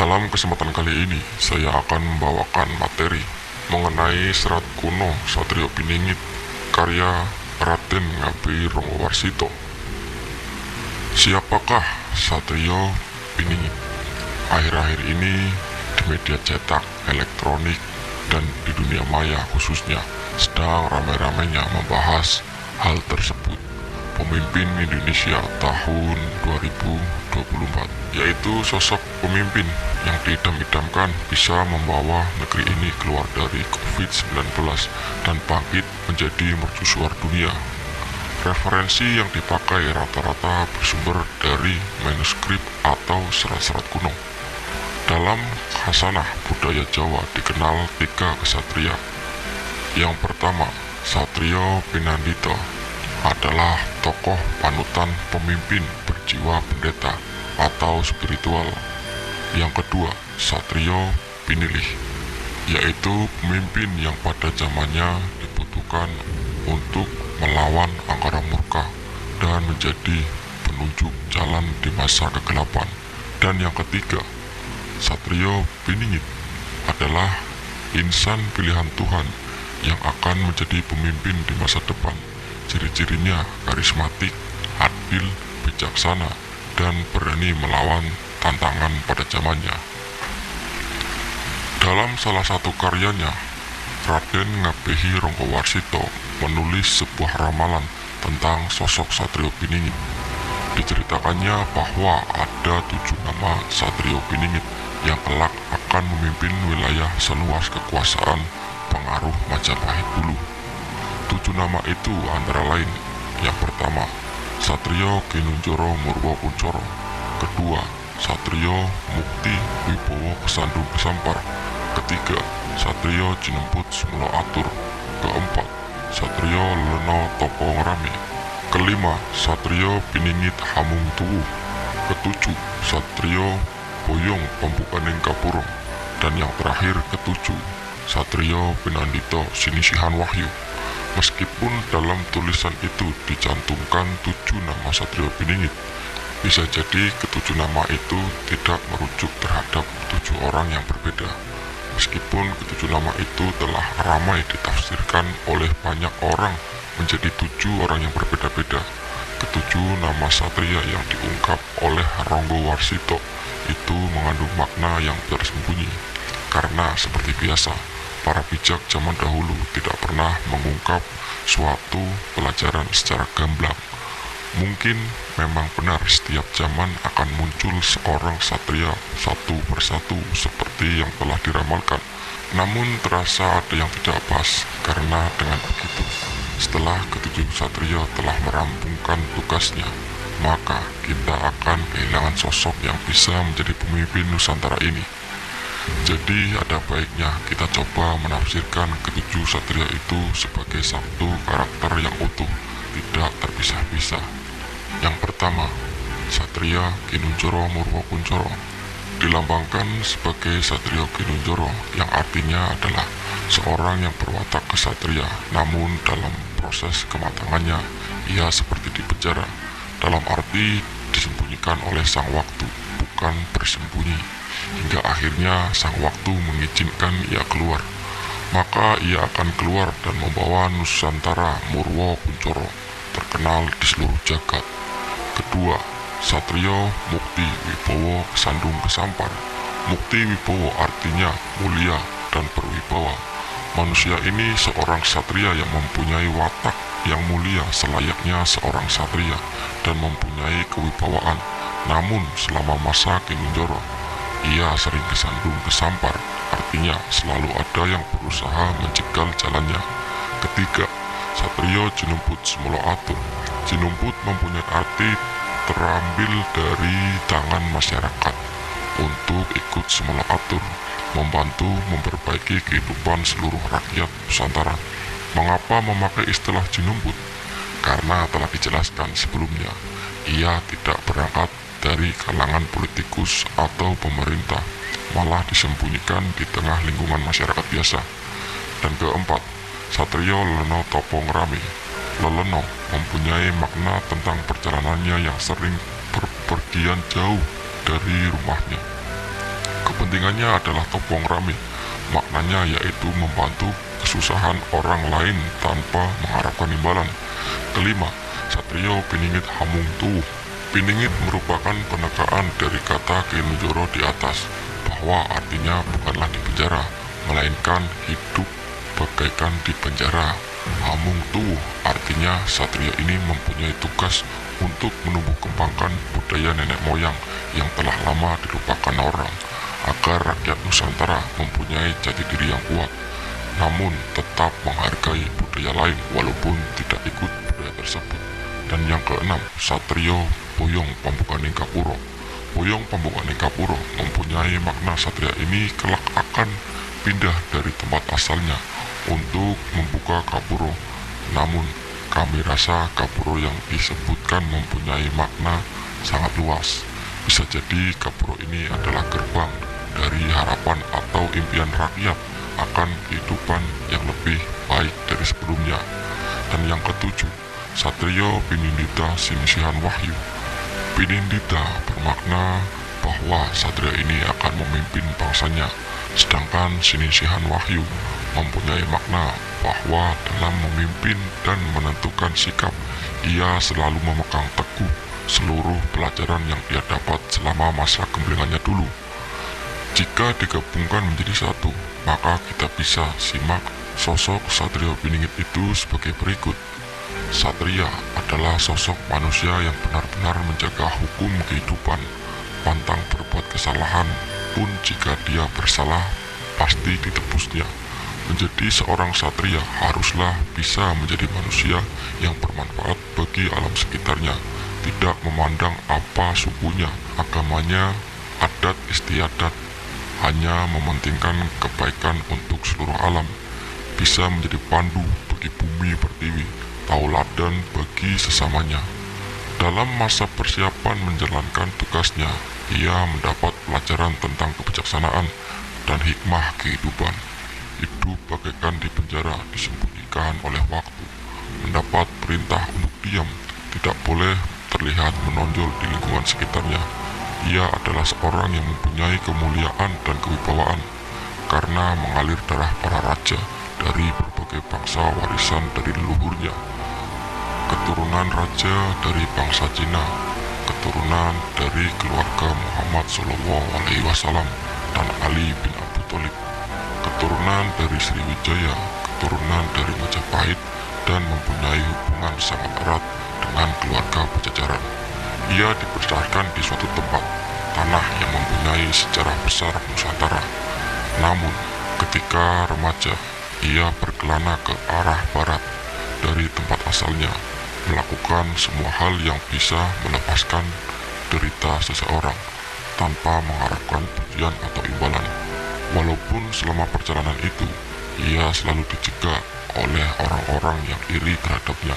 Dalam kesempatan kali ini, saya akan membawakan materi mengenai Serat Kuno Satrio Piningit, karya Raden Ngabei Ronggowarsito. Siapakah Satrio Piningit? Akhir-akhir ini di media cetak, elektronik, dan di dunia maya khususnya sedang ramai-ramainya membahas hal tersebut. Pemimpin Indonesia tahun 2024, yaitu sosok pemimpin yang diidam-idamkan bisa membawa negeri ini keluar dari COVID-19 dan bangkit menjadi mercusuar dunia. Referensi yang dipakai rata-rata bersumber dari manuskrip atau serat-serat kuno. Dalam khasanah budaya Jawa dikenal 3 kesatria. Yang pertama, Satrio Pinandita adalah tokoh panutan pemimpin berjiwa pendeta atau spiritual. Yang kedua, Satrio Pinilih, yaitu pemimpin yang pada zamannya dibutuhkan untuk melawan angkara murka dan menjadi penunjuk jalan di masa kegelapan. Dan yang ketiga, Satrio Piningit adalah insan pilihan Tuhan yang akan menjadi pemimpin di masa depan. Ciri-cirinya karismatik, adil, bijaksana, dan berani melawan tantangan pada zamannya. Dalam salah satu karyanya, Raden Ngabei Ronggowarsito menulis sebuah ramalan tentang sosok Satrio Piningit. Diceritakannya bahwa ada 7 nama Satrio Piningit yang kelak akan memimpin wilayah seluas kekuasaan pengaruh Majapahit dulu. 7 nama itu antara lain: yang pertama, Satrio Ginunjoro Murwokuncoro; kedua, Satrio Mukti Wibowo Kesandung Kesampar; ketiga, Satrio Jinemput Sumulo Atur; keempat, Satrio Leno Topo Ngrame; kelima, Satrio Piningit Hamung Tuwu; ketujuh, Satrio Boyong Pembukaning Kapuro; dan yang terakhir ketujuh, Satrio Pinandito Sinisihan Wahyu. Meskipun dalam tulisan itu dicantumkan 7 nama Satrio Piningit, bisa jadi ketujuh nama itu tidak merujuk terhadap 7 orang yang berbeda. Meskipun ketujuh nama itu telah ramai ditafsirkan oleh banyak orang menjadi 7 orang yang berbeda-beda. Ketujuh nama satria yang diungkap oleh Ronggowarsito itu mengandung makna yang tersembunyi, karena seperti biasa, para bijak zaman dahulu tidak pernah mengungkap suatu pelajaran secara gamblang. Mungkin memang benar setiap zaman akan muncul seorang satria satu persatu seperti yang telah diramalkan. Namun terasa ada yang tidak pas, karena dengan begitu, setelah ketujuh satria telah merampungkan tugasnya, maka kita akan kehilangan sosok yang bisa menjadi pemimpin Nusantara ini. Jadi ada baiknya kita coba menafsirkan ketujuh satria itu sebagai satu karakter yang utuh, tidak terpisah-pisah. Yang pertama, Satria Ginunjoro Murwokuncoro dilambangkan sebagai Satrio Ginunjoro, yang artinya adalah seorang yang berwatak kesatria, namun dalam proses kematangannya ia seperti di penjara, dalam arti disembunyikan oleh sang waktu, bukan bersembunyi, hingga akhirnya sang waktu mengizinkan ia keluar. Maka ia akan keluar dan membawa Nusantara Murwokuncoro terkenal di seluruh jagat. Kedua, Satrio Mukti Wibowo Kesandung Kesampar. Mukti Wibowo artinya mulia dan berwibawa. Manusia ini seorang satria yang mempunyai watak yang mulia selayaknya seorang satria dan mempunyai kewibawaan. Namun selama masa Ginunjoro, ia sering kesandung kesampar, artinya selalu ada yang berusaha menjegal jalannya. Ketiga, Satrio Jinemput Sumulo Atur. Jinemput mempunyai arti terambil dari tangan masyarakat untuk ikut Sumulo Atur, membantu memperbaiki kehidupan seluruh rakyat Nusantara. Mengapa memakai istilah Jinemput? Karena telah dijelaskan sebelumnya, ia tidak berangkat dari kalangan politikus atau pemerintah, malah disembunyikan di tengah lingkungan masyarakat biasa. Dan keempat, Satrio Leno Topo Ngrame. Leleno mempunyai makna tentang perjalanannya yang sering berpergian jauh dari rumahnya. Kepentingannya adalah topong rame. Maknanya yaitu membantu kesusahan orang lain tanpa mengharapkan imbalan. Kelima, Satrio Piningit Hamung Tuwuh. Piningit merupakan penegaan dari kata Kinujoro di atas, bahwa artinya bukanlah di penjara, melainkan hidup bagaikan di penjara. Hamung Tuwuh artinya Satrio ini mempunyai tugas untuk menumbuh kembangkan budaya nenek moyang yang telah lama dilupakan orang, agar rakyat Nusantara mempunyai jati diri yang kuat, namun tetap menghargai budaya lain walaupun tidak ikut budaya tersebut. Dan yang keenam, Satrio Boyong Pambukaning Kapuro. Boyong Pambukaning Kapuro mempunyai makna Satria ini kelak akan pindah dari tempat asalnya untuk membuka Kapuro. Namun kami rasa Kapuro yang disebutkan mempunyai makna sangat luas. Bisa jadi Kapuro ini adalah gerbang dari harapan atau impian rakyat akan kehidupan yang lebih baik dari sebelumnya. Dan yang ketujuh, Satrio Pinindita Sinisihan Wahyu. Pinindita bermakna bahwa Satria ini akan memimpin bangsanya, sedangkan Sinisihan Wahyu mempunyai makna bahwa dalam memimpin dan menentukan sikap, ia selalu memegang teguh seluruh pelajaran yang dia dapat selama masa gemblengannya dulu. Jika digabungkan menjadi satu, maka kita bisa simak sosok Satrio Piningit itu sebagai berikut. Satria adalah sosok manusia yang benar-benar menjaga hukum kehidupan, pantang berbuat kesalahan, pun jika dia bersalah, pasti ditebusnya. Menjadi seorang satria haruslah bisa menjadi manusia yang bermanfaat bagi alam sekitarnya, tidak memandang apa sukunya, agamanya, adat istiadat, hanya mementingkan kebaikan untuk seluruh alam, bisa menjadi pandu bagi bumi pertiwi, tauladan bagi sesamanya. Dalam masa persiapan menjalankan tugasnya, ia mendapat pelajaran tentang kebijaksanaan dan hikmah kehidupan. Hidup bagaikan di penjara, disembunyikan oleh waktu. Mendapat perintah untuk diam, tidak boleh terlihat menonjol di lingkungan sekitarnya. Ia adalah seorang yang mempunyai kemuliaan dan kewibawaan karena mengalir darah para raja dari berbagai bangsa warisan dari leluhurnya. Keturunan raja dari bangsa Cina, keturunan dari keluarga Muhammad SAW dan Ali bin Abi Thalib, keturunan dari Sriwijaya, keturunan dari Majapahit, dan mempunyai hubungan sangat erat dengan keluarga Pajajaran. Ia dibesarkan di suatu tempat, tanah yang mempunyai sejarah besar Nusantara. Namun, ketika remaja, ia berkelana ke arah barat dari tempat asalnya, melakukan semua hal yang bisa melepaskan derita seseorang tanpa mengharapkan pujian atau imbalan. Walaupun selama perjalanan itu, ia selalu dijegal oleh orang-orang yang iri terhadapnya,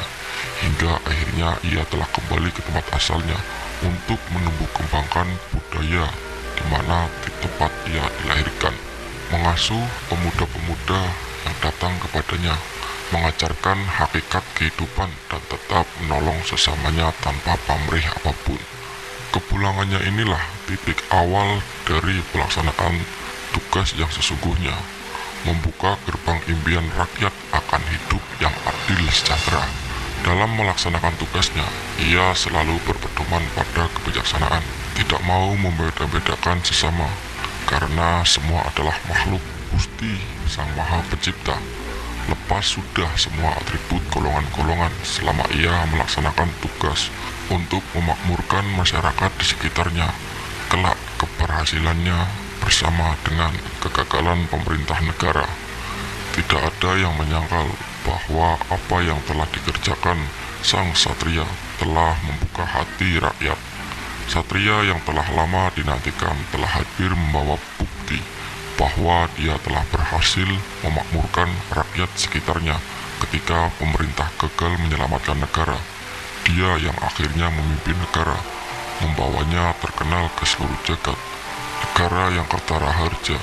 hingga akhirnya ia telah kembali ke tempat asalnya untuk menumbuh kembangkan budaya di mana di tempat ia dilahirkan, mengasuh pemuda-pemuda yang datang kepadanya, mengajarkan hakikat kehidupan dan tetap menolong sesamanya tanpa pamrih apapun. Kepulangannya inilah titik awal dari pelaksanaan tugas yang sesungguhnya, membuka gerbang impian rakyat akan hidup yang adil sejahtera. Dalam melaksanakan tugasnya, ia selalu berpedoman pada kebijaksanaan, tidak mau membeda-bedakan sesama, karena semua adalah makhluk Gusti Sang Maha Pencipta. Lepas sudah semua atribut golongan-golongan selama ia melaksanakan tugas untuk memakmurkan masyarakat di sekitarnya, kelak keberhasilannya bersama dengan kegagalan pemerintah negara. Tidak ada yang menyangkal bahwa apa yang telah dikerjakan sang satria telah membuka hati rakyat. Satria yang telah lama dinantikan telah hadir membawa bukti bahwa dia telah berhasil memakmurkan rakyat sekitarnya ketika pemerintah gagal menyelamatkan negara. Dia yang akhirnya memimpin negara, membawanya terkenal ke seluruh jagat. Negara yang kertara harja,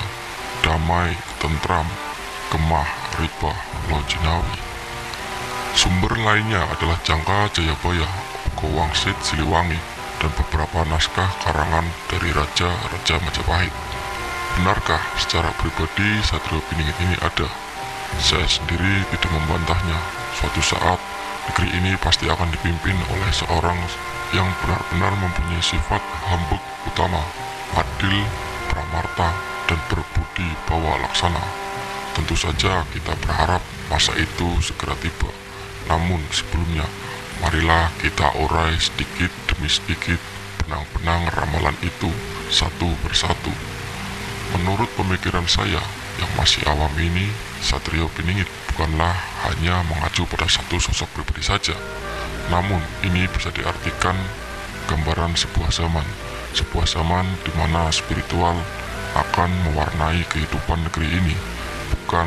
damai, tentram, kemah, ribah, lojinawi. Sumber lainnya adalah Jangka Jayabaya, Uga Wangsit Siliwangi, dan beberapa naskah karangan dari Raja-Raja Majapahit. Benarkah secara pribadi Satrio Piningit ini ada? Saya sendiri tidak membantahnya. Suatu saat negeri ini pasti akan dipimpin oleh seorang yang benar-benar mempunyai sifat hambek utama, adil, pramarta, dan berbudi bawa laksana. Tentu saja kita berharap masa itu segera tiba. Namun sebelumnya, marilah kita urai sedikit demi sedikit benang-benang ramalan itu satu persatu. Menurut pemikiran saya yang masih awam ini, Satrio Piningit bukanlah hanya mengacu pada satu sosok pribadi saja. Namun ini bisa diartikan gambaran sebuah zaman di mana spiritual akan mewarnai kehidupan negeri ini, bukan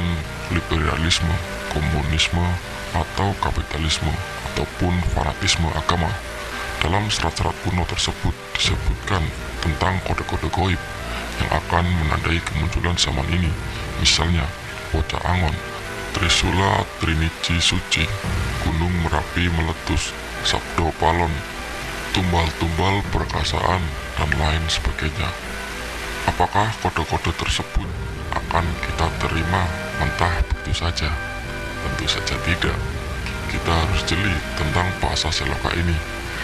liberalisme, komunisme, atau kapitalisme, ataupun fanatisme agama. Dalam serat-serat kuno tersebut disebutkan tentang kode-kode goib yang akan menandai kemunculan zaman ini. Misalnya, Bocah Angon, Trisula Trinici Suci, Gunung Merapi meletus, Sabdo Palon, tumbal-tumbal perkasaan, dan lain sebagainya. Apakah kode-kode tersebut akan kita terima mentah begitu saja? Tentu saja tidak. Kita harus jeli tentang bahasa seloka ini.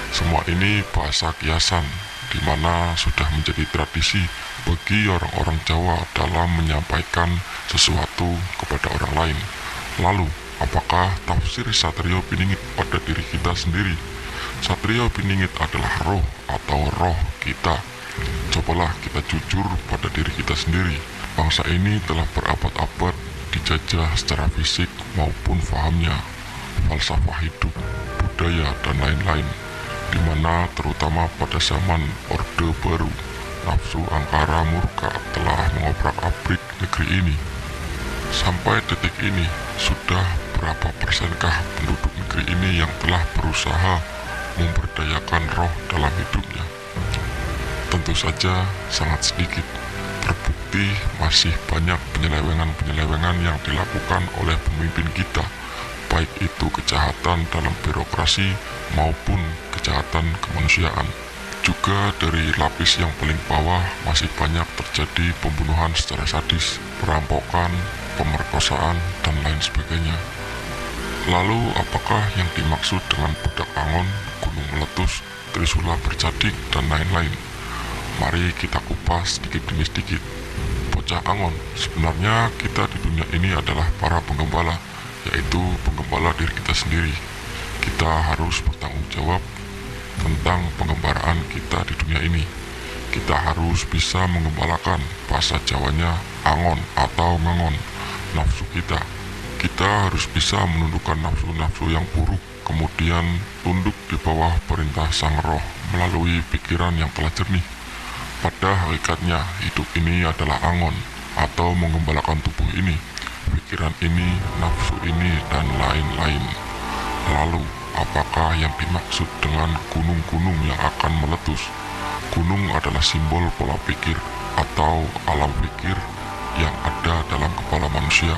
Semua ini bahasa kiasan, di mana sudah menjadi tradisi bagi orang-orang Jawa dalam menyampaikan sesuatu kepada orang lain. Lalu, apakah tafsir Satrio Piningit pada diri kita sendiri? Satrio Piningit adalah roh atau roh kita. Cobalah kita jujur pada diri kita sendiri. Bangsa ini telah berabad-abad dijajah secara fisik maupun fahamnya, falsafah hidup, budaya, dan lain-lain, di mana terutama pada zaman Orde Baru, nafsu angkara murka telah mengobrak-abrik negeri ini. Sampai detik ini, sudah berapa persenkah penduduk negeri ini yang telah berusaha memberdayakan roh dalam hidupnya? Tentu saja sangat sedikit. Terbukti masih banyak penyelewengan-penyelewengan yang dilakukan oleh pemimpin kita, baik itu kejahatan dalam birokrasi maupun kejahatan kemanusiaan. Juga dari lapis yang paling bawah masih banyak terjadi pembunuhan secara sadis, perampokan, pemerkosaan, dan lain sebagainya. Lalu apakah yang dimaksud dengan Budak Angon, Gunung Meletus, Trisula Bercadik, dan lain-lain? Mari kita kupas sedikit demi sedikit. Bocah Angon, sebenarnya kita di dunia ini adalah para penggembala, yaitu penggembala diri kita sendiri. Kita harus bertanggung jawab tentang penggembaraan kita di dunia ini. Kita harus bisa menggembalakan, bahasa Jawanya Angon atau Ngangon, nafsu kita. Kita harus bisa menundukkan nafsu-nafsu yang buruk, kemudian tunduk di bawah perintah sang roh melalui pikiran yang telah jernih. Pada hakikatnya, hidup ini adalah angon atau menggembalakan tubuh ini, pikiran ini, nafsu ini, dan lain-lain. Lalu, apakah yang dimaksud dengan gunung-gunung yang akan meletus? Gunung adalah simbol pola pikir atau alam pikir yang ada dalam kepala manusia.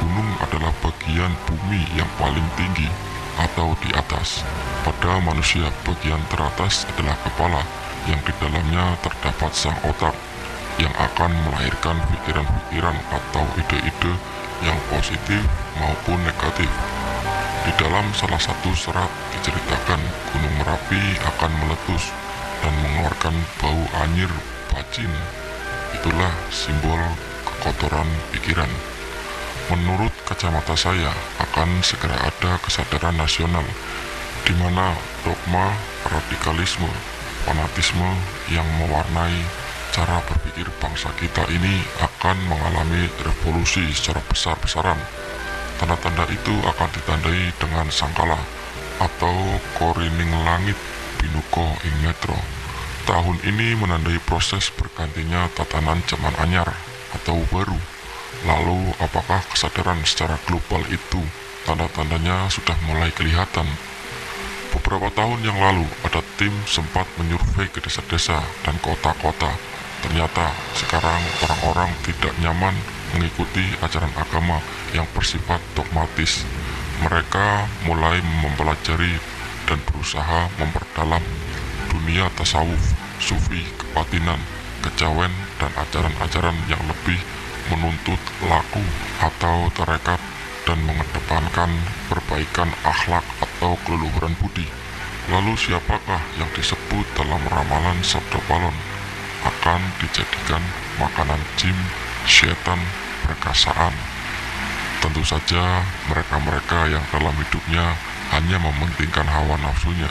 Gunung adalah bagian bumi yang paling tinggi atau di atas. Pada manusia, bagian teratas adalah kepala, yang di dalamnya terdapat sang otak yang akan melahirkan pikiran-pikiran atau ide-ide yang positif maupun negatif. Di dalam salah satu serat diceritakan Gunung Merapi akan meletus dan mengeluarkan bau anyir bacin. Itulah simbol kekotoran pikiran. Menurut kacamata saya, akan segera ada kesadaran nasional di mana dogma, radikalisme, fanatisme yang mewarnai cara berpikir bangsa kita ini akan mengalami revolusi secara besar-besaran. Tanda-tanda itu akan ditandai dengan sangkala atau korining langit binuko ing metro. Tahun ini menandai proses bergantinya tatanan zaman anyar atau baru. Lalu apakah kesadaran secara global itu tanda-tandanya sudah mulai kelihatan? Beberapa tahun yang lalu ada tim sempat menyurvei ke desa-desa dan kota-kota. Ternyata sekarang orang-orang tidak nyaman mengikuti ajaran agama yang bersifat dogmatis. Mereka mulai mempelajari dan berusaha memperdalam dunia tasawuf, sufi, kebatinan, kejawen dan ajaran-ajaran yang lebih menuntut laku atau tarekat dan mengedepankan perbaikan akhlak atau keluhuran budi. Lalu siapakah yang disebut dalam ramalan Sabda Balon akan dijadikan makanan jin, setan, perkasaan? Tentu saja mereka-mereka yang dalam hidupnya hanya mementingkan hawa nafsunya,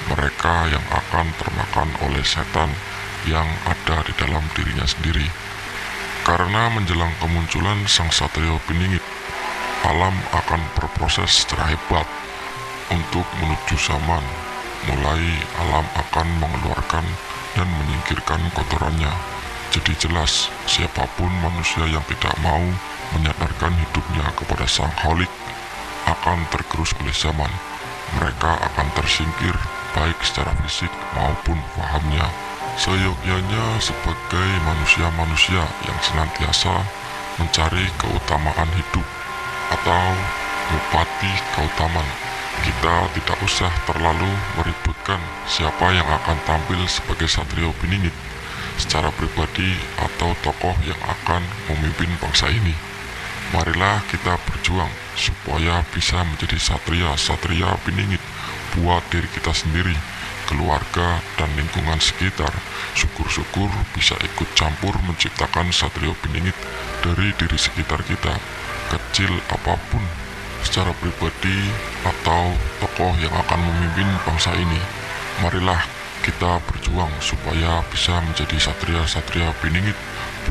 mereka yang akan termakan oleh setan yang ada di dalam dirinya sendiri. Karena menjelang kemunculan Sang Satrio Piningit, alam akan berproses secara hebat untuk menuju zaman. Mulai alam akan mengeluarkan dan menyingkirkan kotorannya. Jadi jelas, siapapun manusia yang tidak mau menyadarkan hidupnya kepada Sang Khalik akan tergerus oleh zaman. Mereka akan tersingkir baik secara fisik maupun pahamnya. Seyogyanya sebagai manusia-manusia yang senantiasa mencari keutamaan hidup atau mupati keutamaan, kita tidak usah terlalu meributkan siapa yang akan tampil sebagai Satrio Piningit secara pribadi atau tokoh yang akan memimpin bangsa ini. Marilah kita berjuang supaya bisa menjadi satria-satria Piningit buat diri kita sendiri, keluarga, dan lingkungan sekitar. Syukur-syukur bisa ikut campur menciptakan Satrio Piningit dari diri sekitar kita, kecil apapun, secara pribadi atau tokoh yang akan memimpin bangsa ini. Marilah kita berjuang supaya bisa menjadi satria-satria Piningit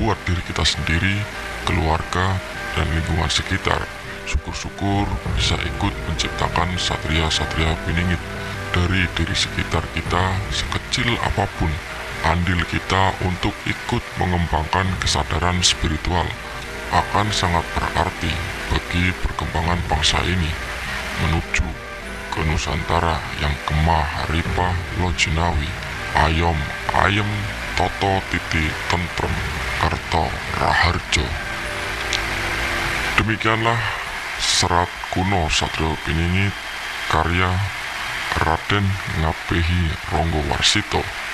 buat diri kita sendiri, keluarga, dan lingkungan sekitar. Syukur-syukur bisa ikut menciptakan satria-satria Piningit dari diri sekitar kita, sekecil apapun andil kita untuk ikut mengembangkan kesadaran spiritual akan sangat berarti bagi perkembangan bangsa ini menuju ke Nusantara yang kemah haripa lojinawi ayom ayem toto titi tentrem kerto raharjo. Demikianlah serat kuno Satrio Piningit karya Raden Ngabehi Ronggowarsito.